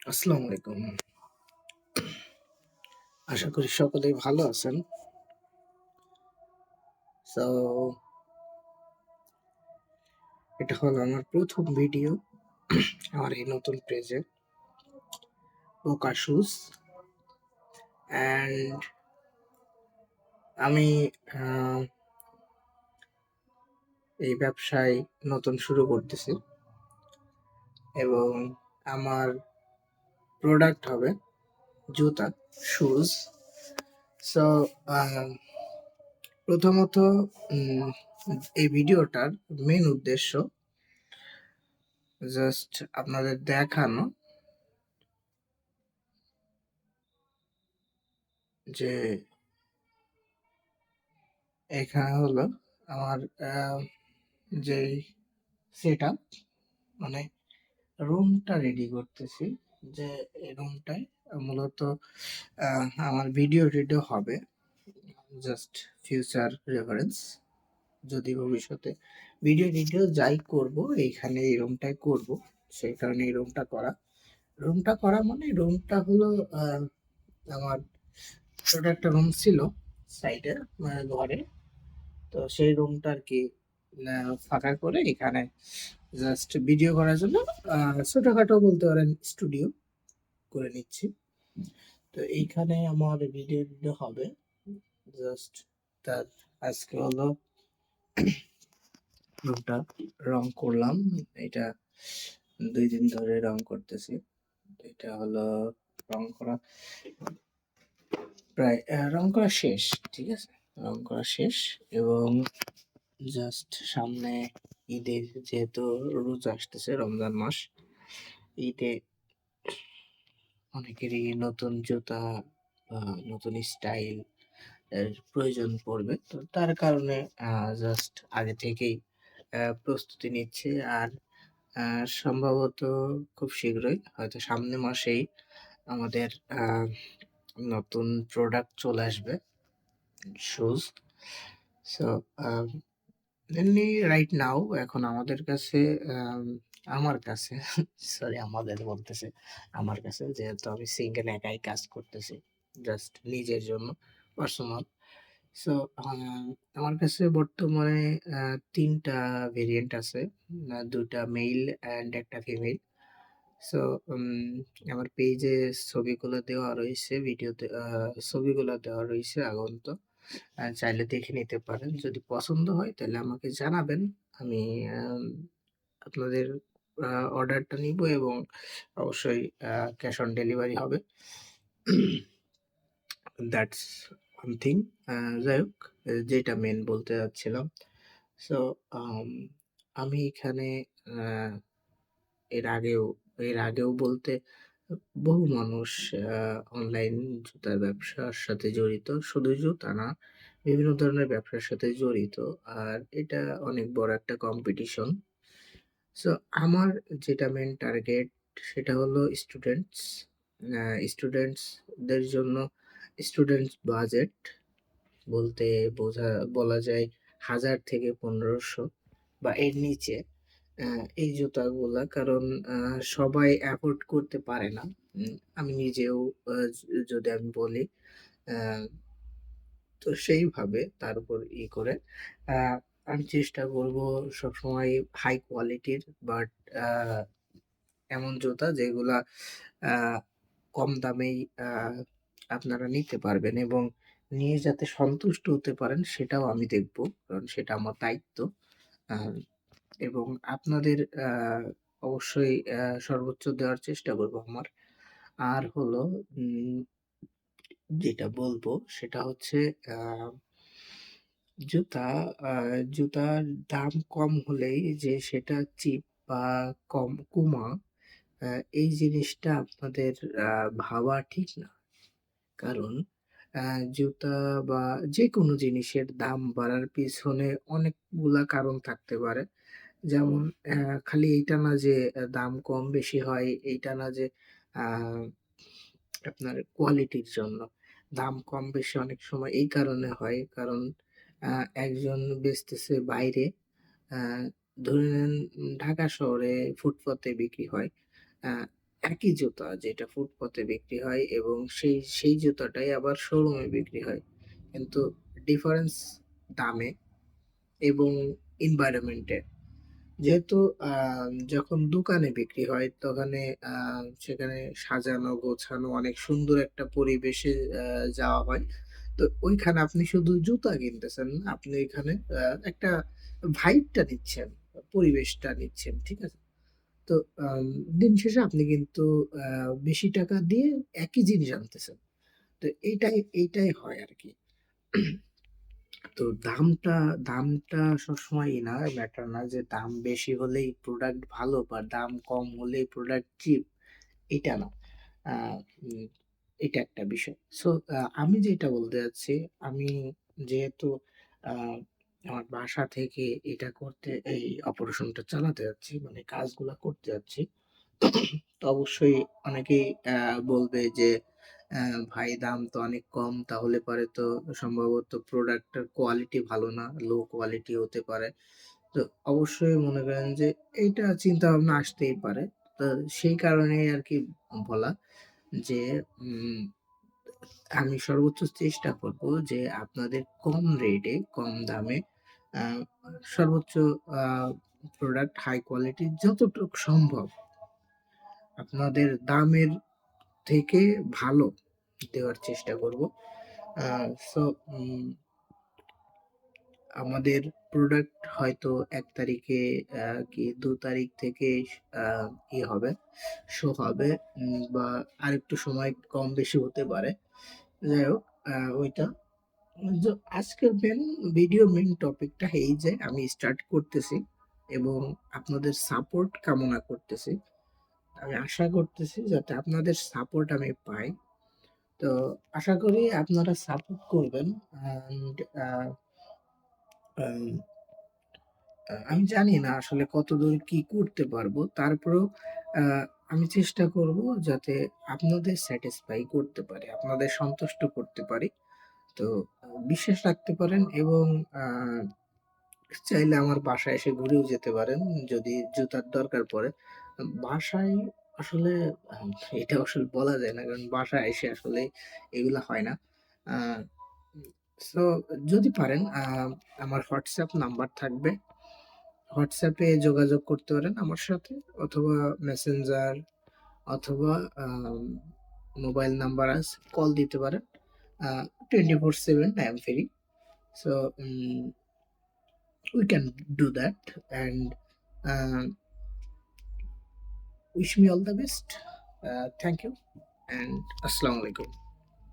আসসালামু আলাইকুম। আশা করি সকলেই ভালো আছেন। সো এটা হলো আমার ১ম ভিডিও আমার এই নতুন পেজে প্রকাশুস অ্যান্ড আমি আ এই ব্যবসায় নতুন শুরু করতেছি এবং আমার প্রোডাক্ট হবে জুতা, শুজ। সো আ প্রথমত উম এই ভিডিওটার মেইন উদ্দেশ্য জাস্ট আপনাদের দেখানো যে এখানে হলো আমার যেই সেটআপ মানে রুমটা রেডি করতেছি। যে এই রুমটায় মূলত আমার ভিডিও হবে। Just future reference. যদি ভবিষ্যতে ভিডিও যাই করব এইখানে এই রুমটায় করব। সেই কারণে এই রুমটা করা মানে রুমটা হলো আ আমার ছোট একটা রুম ছিল সাইডে ঘরে। তো সেই রুমটা আরকি আ ফাঁকা করে এখানে জাস্ট ভিডিও করার জন্য ছোটখাটো বলতে পারেন স্টুডিও করে নিচ্ছি। তো এইখানে আমার ভিডিও হবে। জাস্ট তার আজকে হলো রুমটা রং করলাম। এটা ২ দিন ধরে রং করতেছি। এটা হলো রং করা প্রায় রং করা শেষ। ঠিক আছে? রং করা শেষ এবং জাস্ট সামনে ঈদের যেহেতু রোজা আসতেছে রমজান মাস। ঈদে অনেকেরই নতুন জুতা বা নতুন স্টাইল এর প্রয়োজন পড়বে। তো তার কারণে জাস্ট আগে থেকেই প্রস্তুতি নিচ্ছি। আর আ সম্ভবত খুব শীঘ্রই হয়তো সামনের মাসেই আমাদের আ নতুন প্রোডাক্ট চলে আসবে শুজ। সো আম এমনি রাইট নাও এখন আমাদের কাছে আম আমার কাছে সরি আমাদের বলতেছি। আমার কাছে যেহেতু আমি সিঙ্গেল একাই কাজ করতেছি। জাস্ট নিজের জন্য পার্সোনাল। সো আ আমার কাছে বর্তমানে ৩ টা ভেরিয়েন্ট আছে। ২ টা মেইল অ্যান্ড ১ টা ফিমেল। সো উম আমার পেইজে ছবিগুলো দেওয়া রইছে, ভিডিওতে ছবিগুলো দেওয়া রইছে আগন্ত। চাইলে দেখে নিতে পারেন। যদি পছন্দ হয় তাহলে আমাকে জানাবেন। আমি আম আপনাদের আ অর্ডারটা নিবো এবং অবশ্যই ক্যাশ অন ডেলিভারি হবে। That's one thing. যাই হোক যেটা মেইন বলতে যাচ্ছিলাম। সো আম আমি এখানে আ এর আগেও এর আগেও বলতে বহু মানুষ আ অনলাইন জুতার ব্যবসার সাথে জড়িত। শুধু জুতা না, বিভিন্ন ধরনের ব্যবসার সাথে জড়িত। আর এটা অনেক বড় একটা কম্পিটিশন। সো আমার যেটা মেইন টার্গেট সেটা হলো স্টুডেন্টস। আ স্টুডেন্টস দের জন্য স্টুডেন্টস বাজেট বলতে বলা যায় ১,০০০ থেকে ১৫০০ বা এর নিচে আ এই জুতাগুলা কারণ আ সবাই এফোর্ড করতে পারে না। আমি নিজেও যদি আমি বলি আ তো সেইভাবে তার উপর করে আ আমি চেষ্টা করব সবসময় হাই কোয়ালিটির বাট আ এমন জুতা যেগুলা আ কম দামেই আপনারা নিতে পারবেন এবং নিয়ে যাতে সন্তুষ্ট হতে পারেন সেটাও আমি দেখব। কারণ সেটা আমার দায়িত্ব। আ এবং আপনাদের অবশ্যই সর্বোচ্চ দেওয়ার চেষ্টা করব আমার। আর হলো উম যেটা বলব সেটা হচ্ছে আ জুতা আ জুতার দাম কম হলেই যে সেটা চিপ বা কুমা আ এই জিনিসটা আপনাদের আ ভাবা ঠিক না। কারণ আ জুতা বা যেকোনো জিনিসের দাম বাড়ার পিছনে অনেকগুলা কারণ থাকতে পারে। যেমন খালি এইটা না যে দাম কম বেশি হয়, এইটা না যে আ আপনার কোয়ালিটির জন্য। দাম কম বেশি অনেক সময় এই কারণে হয় কারণ আ একজন বেচতেছে বাইরে, আ ধরে নেন ঢাকা শহরে ফুটপাতে বিক্রি হয়। আ একই জুতা যেটা ফুটপাতে বিক্রি হয় এবং সেই জুতাটাই আবার শোরুমে বিক্রি হয়। কিন্তু ডিফারেন্স দামে এবং environment এ। যেহেতু আ যখন দোকানে বিক্রি হয় তখানে আ সেখানে সাজানো গোছানো অনেক সুন্দর একটা পরিবেশে আ যাওয়া হয়। তো ওইখানে আপনি শুধু জুতা কিনতেছেন না, আপনি এখানে একটা ভাইবটা নিচ্ছেন, পরিবেশটা নিচ্ছেন। ঠিক আছে? তো আম দিন শেষে আপনি কিন্তু আ বেশি টাকা দিয়ে একই জিনিস আনতেছেন। তো এইটাই হয় আরকি। তো দামটা সবসময় না ম্যাটার না যে দাম বেশি হলেই প্রোডাক্ট ভালো বা দাম কম হলেই প্রোডাক্ট চিপ, এটা না। আ উম এটা একটা বিষয়। সো আমি যেটা বলতে চাচ্ছি, আমি যেহেতু আ আমার বাসা থেকে এটা করতে এই অপারেশনটা চালাতে যাচ্ছি, মানে কাজগুলা করতে যাচ্ছি। তো অবশ্যই অনেকেই বলবে যে, "ভাই দাম তো অনেক কম, তাহলে পরে তো সম্ভবত প্রোডাক্টের কোয়ালিটি ভালো না, লো কোয়ালিটি হতে পারে।" তো অবশ্যই মনে করেন যে এইটা চিন্তাভাবনা আসতেই পারে। তো সেই কারণেই আরকি বলা যে, উম আমি সর্বোচ্চ চেষ্টা করব যে আপনাদের কম রেটে, কম দামে আ সর্বোচ্চ আ প্রোডাক্ট হাই কোয়ালিটির যতটুক সম্ভব আপনাদের দামের থেকে ভালো দেওয়ার চেষ্টা করব। আ সো উম আমাদের প্রোডাক্ট হয়তো ১ তারিখে কি ২ তারিখ থেকে আ হবে, শো হবে বা আরেকটু সময় কম বেশি হতে পারে। যাই হোক ওইটা য আজকের মেইন টপিকটা এই যে আমি স্টার্ট করতেছি এবং আপনাদের সাপোর্ট কামনা করতেছি। আমি আশা করতেছি যাতে আপনাদের সাপোর্ট আমি পাই। তো আশা করি আপনারা সাপোর্ট করবেন অ্যান্ড আম আমি জানি না আসলে কতদূর কি করতে পারবো। তারপরেও আ আমি চেষ্টা করব যাতে আপনাদের স্যাটিসফাই করতে পারি, আপনাদের সন্তুষ্ট করতে পারি। তো বিশ্বাস রাখতে পারেন এবং আ চাইলে আমার বাসায় এসে ঘুরেও যেতে পারেন যদি জুতার দরকার পড়ে। বাসায় আসলে আ এটা আসলে বলা যায় না। কারণ বাসায় এসে আসলে এগুলা হয় না। আ সো যদি পারেন আমার WhatsApp নাম্বার থাকবে। WhatsApp এ যোগাযোগ করতে পারেন আমার সাথে অথবা মেসেঞ্জার অথবা মোবাইল নাম্বার আছে, কল দিতে পারেন। আ 24/7 I am free. So we can do that and uh, wish me all the best. Thank you and Assalamu alaikum.